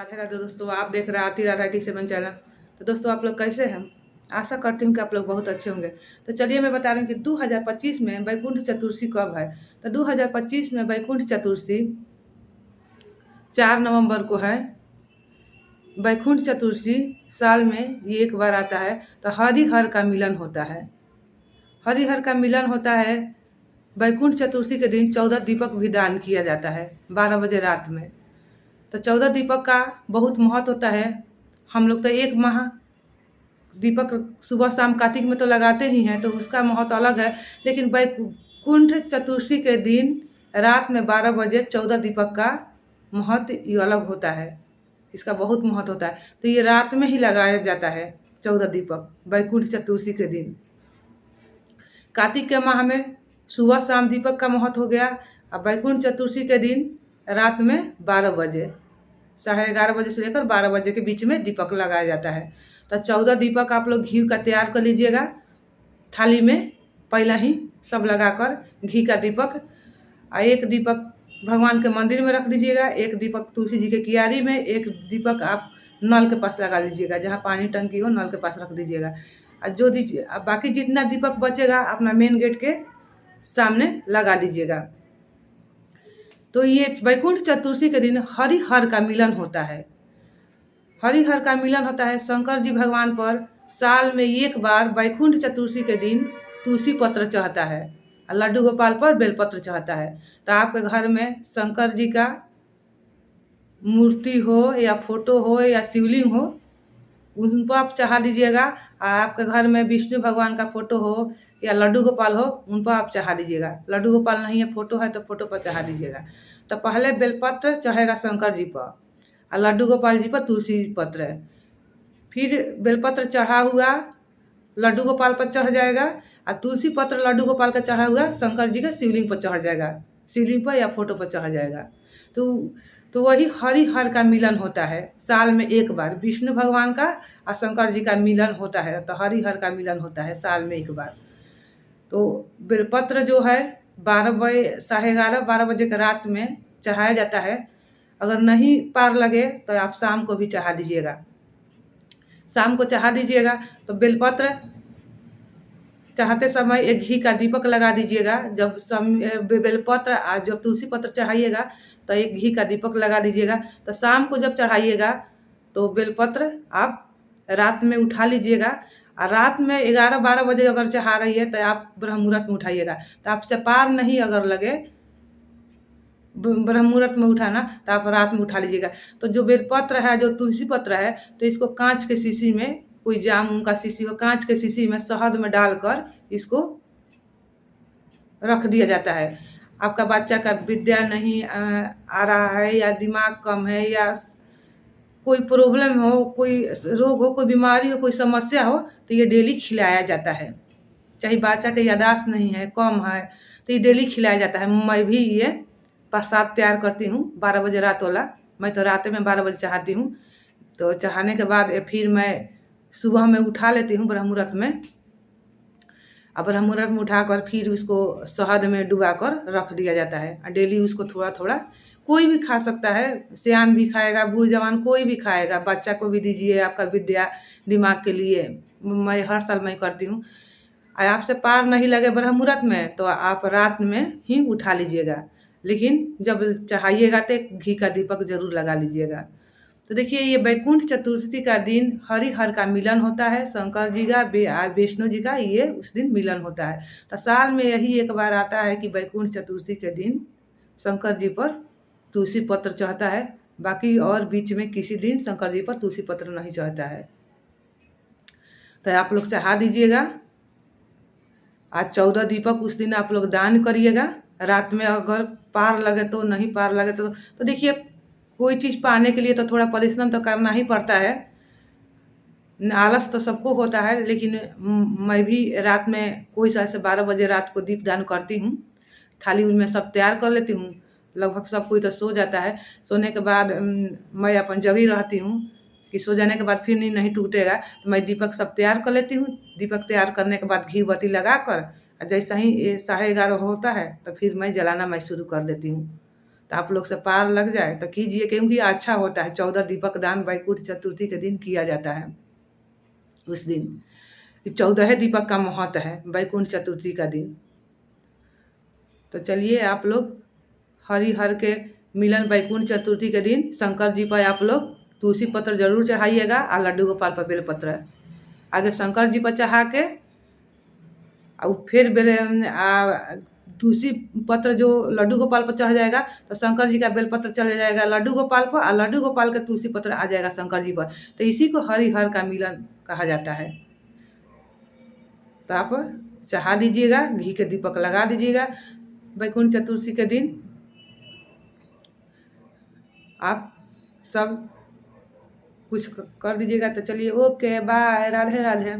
राधे राधे दोस्तों, आप देख रहे हैं आरती राधा 87 चैनल। तो दोस्तों आप लोग कैसे हैं? आशा करती हूँ कि आप लोग बहुत अच्छे होंगे। तो चलिए मैं बता रही हूँ कि 2025 में वैकुंठ चतुर्थी कब है। तो 2025 में वैकुंठ चतुर्थी 4 नवंबर को है। वैकुंठ चतुर्थी साल में ये एक बार आता है। तो हरिहर का मिलन होता है। हरिहर का मिलन होता है। वैकुंठ चतुर्थी के दिन 14 दीपक भी दान किया जाता है 12 बजे रात में। तो 14 दीपक का बहुत महत्व होता है। हम लोग तो एक माह दीपक सुबह शाम कार्तिक में तो लगाते ही हैं, तो उसका महत्व अलग है। लेकिन वैकुंठ चतुर्थी के दिन रात में 12 बजे 14 दीपक का महत्व ये अलग होता है। इसका बहुत महत्व होता है। तो ये रात में ही लगाया जाता है 14 दीपक वैकुंठ चतुर्थी के दिन। कार्तिक के माह में सुबह शाम दीपक का महत्व हो गया। अब वैकुंठ चतुर्थी के दिन रात में 12 बजे 11:30 बजे से लेकर 12 बजे के बीच में दीपक लगाया जाता है। तो 14 दीपक आप लोग घी का तैयार कर लीजिएगा। थाली में पहला ही सब लगाकर घी का दीपक, एक दीपक भगवान के मंदिर में रख दीजिएगा, एक दीपक तुलसी जी के कियारी में, एक दीपक आप नल के पास लगा लीजिएगा, जहाँ पानी टंकी हो नल के पास रख दीजिएगा। और जो दीजिए बाकी जितना दीपक बचेगा अपना मेन गेट के सामने लगा लीजिएगा। तो ये वैकुंठ चतुर्थी के दिन हरिहर का मिलन होता है। हरिहर का मिलन होता है। शंकर जी भगवान पर साल में एक बार वैकुंठ चतुर्थी के दिन तुलसी पत्र चढ़ता है और लड्डू गोपाल पर बेलपत्र चढ़ता है। तो आपके घर में शंकर जी का मूर्ति हो या फोटो हो या शिवलिंग हो, उन पर आप चढ़ा दीजिएगा। आपके घर में विष्णु भगवान का फोटो हो या लड्डू गोपाल हो, उन पर आप चढ़ा दीजिएगा। लड्डू गोपाल नहीं है, फोटो है तो फोटो पर चढ़ा दीजिएगा। तो पहले बेलपत्र चढ़ेगा शंकर जी पर और लड्डू गोपाल जी पर तुलसी पत्र है। फिर बेलपत्र चढ़ा हुआ लड्डू गोपाल पर चढ़ जाएगा और तुलसी पत्र लड्डू गोपाल का चढ़ा हुआ शंकर जी के शिवलिंग पर चढ़ जाएगा, शिवलिंग पर या फोटो पर चढ़ जाएगा। तो वही हरिहर का मिलन होता है। साल में एक बार विष्णु भगवान का और शंकर जी का मिलन होता है। तो हरिहर का मिलन होता है साल में एक बार। तो बेलपत्र जो है 12 बजे 11:30 12 बजे के रात में चढ़ाया जाता है। अगर नहीं पार लगे तो आप शाम को भी चढ़ा दीजिएगा। शाम को चढ़ा दीजिएगा। तो बेलपत्र चढ़ाते समय एक घी का दीपक लगा दीजिएगा। जब बेलपत्र जब तुलसी पत्र चढ़ाइएगा तो एक घी का दीपक लगा दीजिएगा। तो शाम को जब चढ़ाइएगा तो बेलपत्र आप रात में उठा लीजिएगा। और रात में 11-12 बजे अगर चढ़ा रही है तो आप ब्रह्म मुहूर्त में उठाइएगा। तो आपसे पार नहीं अगर लगे ब्रह्म मुहूर्त में उठाना तो आप रात में उठा लीजिएगा। तो जो बेलपत्र है, जो तुलसी पत्र है, तो इसको कांच के शीशी में, कोई जाम का शीशी हो, कांच के शीशी में शहद में डालकर इसको रख दिया जाता है। आपका बच्चा का विद्या नहीं आ रहा है या दिमाग कम है या कोई प्रॉब्लम हो, कोई रोग हो, कोई बीमारी हो, कोई समस्या हो, तो ये डेली खिलाया जाता है। चाहे बच्चा का याददाश्त नहीं है, कम है, तो ये डेली खिलाया जाता है। मैं भी ये प्रसाद तैयार करती हूँ 12 बजे रात वाला। मैं तो रात में 12 बजे चढ़ाती हूँ। तो चढ़ाने के बाद फिर मैं सुबह में उठा लेती हूँ ब्रह्म मुहूर्त में। अब ब्रह्म मुहूर्त में उठाकर फिर उसको शहद में डुबा कर रख दिया जाता है। और डेली उसको थोड़ा थोड़ा कोई भी खा सकता है, सियान भी खाएगा, बूढ़ जवान कोई भी खाएगा। बच्चा को भी दीजिए, आपका विद्या दिमाग के लिए। मैं हर साल मैं करती हूँ। आपसे पार नहीं लगे ब्रह्म मुहूर्त में तो आप रात में ही उठा लीजिएगा। लेकिन जब चढ़ाइएगा तो घी का दीपक जरूर लगा लीजिएगा। तो देखिए ये वैकुंठ चतुर्थी का दिन हरिहर का मिलन होता है। शंकर जी का विष्णु जी का ये उस दिन मिलन होता है। तो साल में यही एक बार आता है कि वैकुंठ चतुर्थी के दिन शंकर जी पर तुलसी पत्र चढ़ता है। बाकी और बीच में किसी दिन शंकर जी पर तुलसी पत्र नहीं चढ़ता है। तो आप लोग चढ़ा दीजिएगा। आज 14 दीपक उस दिन आप लोग दान करिएगा। रात में अगर पार लगे तो, नहीं पार लगे तो देखिए कोई चीज़ पाने के लिए तो थोड़ा परिश्रम तो करना ही पड़ता है। आलस तो सबको होता है, लेकिन मैं भी रात में कोई से 12 बजे रात को दीप दान करती हूँ। थाली में सब तैयार कर लेती हूँ। लगभग सब कोई तो सो जाता है। सोने के बाद मैं अपन जगी रहती हूँ कि सो जाने के बाद फिर नींद नहीं टूटेगा। तो मैं दीपक सब तैयार कर लेती हूँ। दीपक तैयार करने के बाद घी बत्ती लगाकर जैसा ही 11:30 होता है तो फिर मैं जलाना शुरू कर देती हूँ। तो आप लोग से पार लग जाए तो कीजिए, क्योंकि अच्छा होता है। 14 दीपक दान वैकुंठ चतुर्थी के दिन किया जाता है। उस दिन 14 दीपक का महत्व है वैकुंठ चतुर्थी का दिन। तो चलिए आप लोग हरिहर के मिलन वैकुंठ चतुर्थी के दिन शंकर जी पर आप लोग तुलसी पत्र जरूर चढ़ाइएगा और लड्डू गोपाल पर बेलपत्र आगे शंकर जी पर चढ़ा के और फिर तुलसी पत्र जो लड्डू गोपाल पर चढ़ जाएगा तो शंकर जी का बेलपत्र चढ़ जाएगा लड्डू गोपाल पर, और लड्डू गोपाल का तुलसी पत्र आ जाएगा शंकर जी पर। तो इसी को हरिहर का मिलन कहा जाता है। तो आप चढ़ा दीजिएगा, घी के दीपक लगा दीजिएगा वैकुंठ चतुर्थी के दिन। आप सब कुछ कर दीजिएगा। तो चलिए, ओके, बाय, राधे राधे।